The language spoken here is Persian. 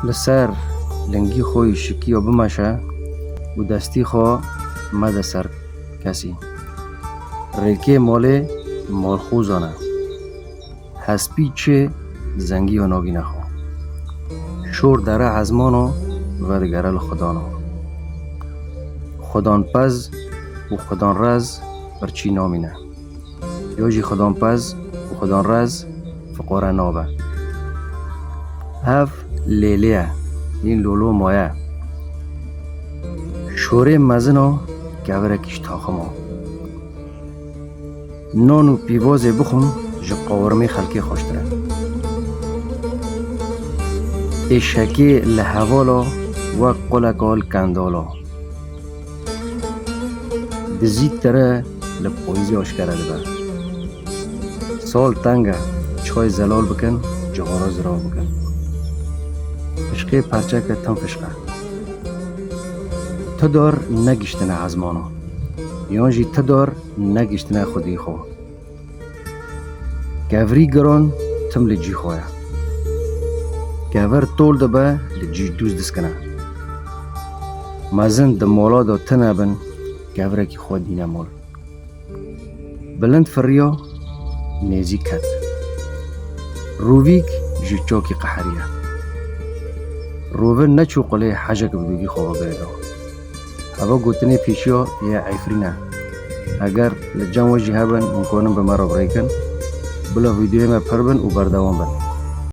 لسر لنگی خوی شکی و بمشه و دستی خو مده سر کسی ریکه ماله مال خوزانه هسپی چه زنگی و ناگی نخوا شور دره عزمانو و دگرل خدانو خدان پز و خدان رز بر چی نامینه یا جی خدان پز و خدان رز فقاره نابه هف لیلیه این لولو مایه شوره مزنو گوره کش تاخمو نانو پیوازه بخون جا قاورمی خلکی خوشتره اشکی لحوالا و قلقال کندالا دزید تره لپویزی آشکره دبه سال تنگه چای زلال بکن جغارا زرا بکن فشقه پرچه که تن فشقه تدار نگشتنه عزمانو یانجی تدار نگشتنه خودی خو گوری گران تم لجی خواه گور طول دبه لجی دوز دسکنه مزن دمالا دا تنه بن گوره کی خواه دینه مال بلند فریا نیزی کت روویک جو چاکی قحریه رووه نچو قله حجک بدوگی خواه گریدو هوا گوتنه پیشیا یا عفرینه اگر لجان وجه هبن ممکنن به مرا بریکن بلا ویدیو ما پربن و بردوان بن